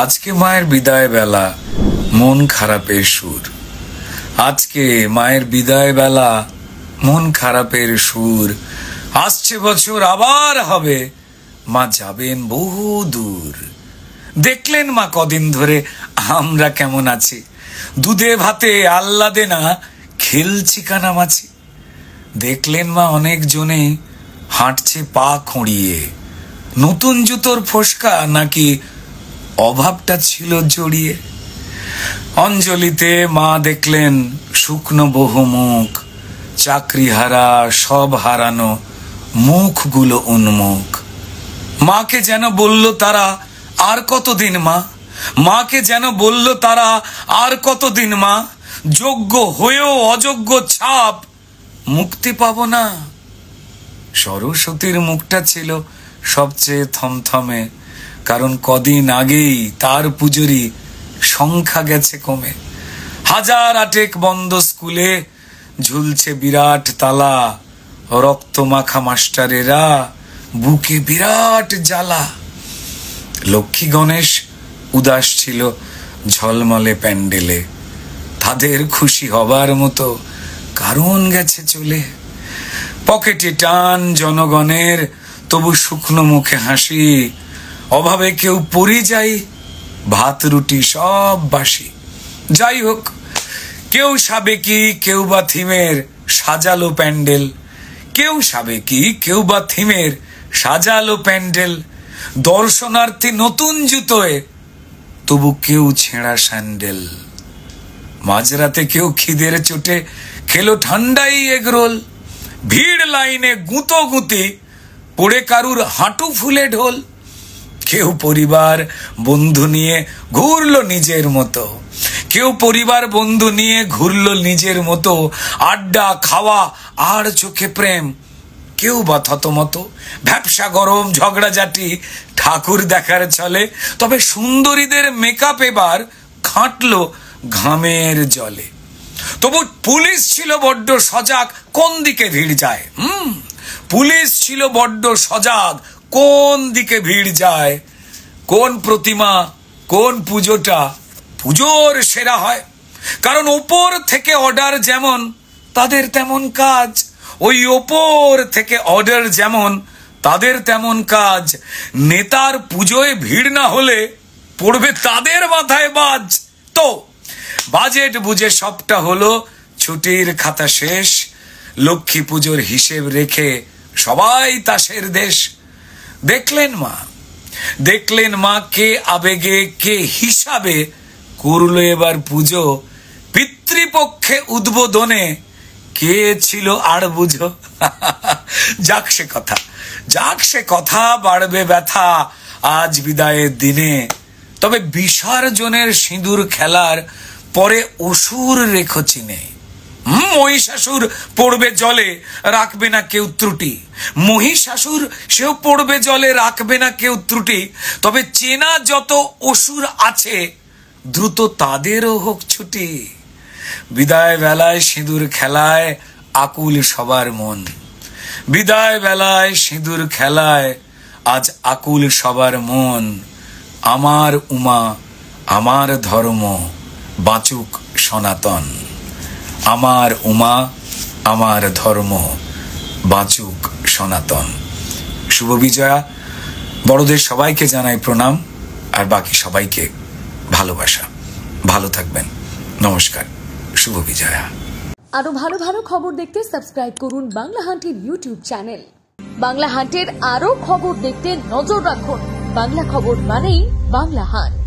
আজকে মায়ের বিদায় বেলা, মন খারাপের সুর। আজকে মায়ের বিদায় বেলা, মন খারাপের সুর। আসছে বছর আবার হবে, মা যাবেন বহু দূর। দেখলেন মা কদিন ধরে আমরা কেমন আছি, দুধে ভাতে আহ্লাদে না খেলছি কানামাছি। দেখলেন মা অনেক জনে হাঁটছে পা খুঁড়িয়ে, নতুন জুতোর ফোসকা নাকি অভাবটা ছিল জড়িয়ে। অঞ্জলিতে মা দেখলেন শুকনো বহু মুখ, চাকরিহারা সব হারানো মুখগুলো উন্মুখ। মাকে যেন বলল তারা আর কতদিন মা, মাকে যেন বলল তারা আর কতদিন মা, যোগ্য হয়েও অযোগ্য ছাপ মুক্তি পাবো না। সরস্বতীর মুখটা ছিল সবচেয়ে থমথমে, কারণ কদিন আগেই তার পুজোরই সংখ্যা গেছে কমে। হাজার আটেক বন্ধ স্কুলে ঝুলছে বিরাট তালা, রক্ত মাখা মাস্টারেরা বুকে বিরাট জ্বালা। লক্ষ্মী গণেশ উদাস ছিল ঝলমলে প্যান্ডেলে, তাদের খুশি হবার মতো কারণ গেছে চলে। পকেটে টান জনগণের, তবু শুকনো মুখে হাসি। অভাবে কেউ পরিযায়ী, ভাত রুটি সব বাসি। যাই হোক, কেউ সাবেকি কেউ বা থিমের সাজালো প্যান্ডেল, কেউ সাবেকি কেউ বা থিমের সাজালো প্যান্ডেল। দর্শনার্থী নতুন জুতোয়, তবু কেউ ছেঁড়া স্যান্ডেল। মাঝরাতে কেউ খিদের চোটে খেলো ঠান্ডাই এগরোল। ভিড় লাইনে গুঁতো গুঁতি, পড়ে কারুর হাঁটু ফুলে ঢোল। কেউ পরিবার বন্ধু নিয়ে ঘুরলো নিজের মতো, কেউ পরিবার বন্ধু নিয়ে ঘুরলো নিজের মতো। আড্ডা খাওয়া আর চোখে প্রেম, কেউ বা থতমতো। ব্যবসা গরম ঝগড়াঝাটি ঠাকুর দেখার চলে, তবে সুন্দরীদের মেকআপ এবার খাটলো ঘামের জলে। তবু পুলিশ ছিল বড্ড সজাগ কোন দিকে ভিড় যায়। পুলিশ ছিল বড্ড সজাগ কোন দিকে ভিড় যায়। কোন প্রতিমা কোন পুজোটা পুজোর সেরা হয়, কারণ ওপর থেকে অর্ডার যেমন তাদের তেমন কাজ। ওই ওপর থেকে অর্ডার যেমন তাদের তেমন কাজ। নেতার পুজোয় ভিড় না হলে পড়বে তাদের মাথায় বাজ। তো বাজেট বুঝে সবটা হলো, ছুটির খাতা শেষ। লক্ষ্মী পুজোর হিসেব রেখে সবাই তাসের দেশ। দেখলেন মা কে আবেগে কে হিসাবে করলো এবার পুজো। পিতৃপক্ষে উদ্বোধনে কে ছিল আর বুঝো। যাক সে কথা বাড়বে ব্যথা আজ বিদায়ের দিনে। তবে বিসর্জনের সিঁদুর খেলার পরে অসুর রেখো চিনে। মহিষাসুর পড়বে জলে, রাখবে না কেউ ত্রুটি। মহিষাসুর সেও পড়বে জলে, রাখবে না কেউ ত্রুটি। তবে চেনা যত অসুর আছে, দ্রুত তাদেরও হোক ছুটি। বিদায় বেলায় সিঁদুর খেলায় আকুল সবার মন। বিদায় বেলায় সিঁদুর খেলায় আজ আকুল সবার মন। আমার উমা আমার ধর্ম, বাঁচুক সনাতন। আমার উমা আমার ধর্ম, বাঁচুক সনাতন। শুভ বিজয়া। বড়দের সবাইকে জানাই প্রণাম, আর বাকি সবাইকে ভালোবাসা। ভালো থাকবেন। নমস্কার। শুভ বিজয়া। আরো ভালো ভালো খবর দেখতে সাবস্ক্রাইব করুন বাংলা হান্টের ইউটিউব চ্যানেল। বাংলা হান্টের আরো খবর দেখতে নজর রাখুন। বাংলা খবর মানেই বাংলা হান্ট।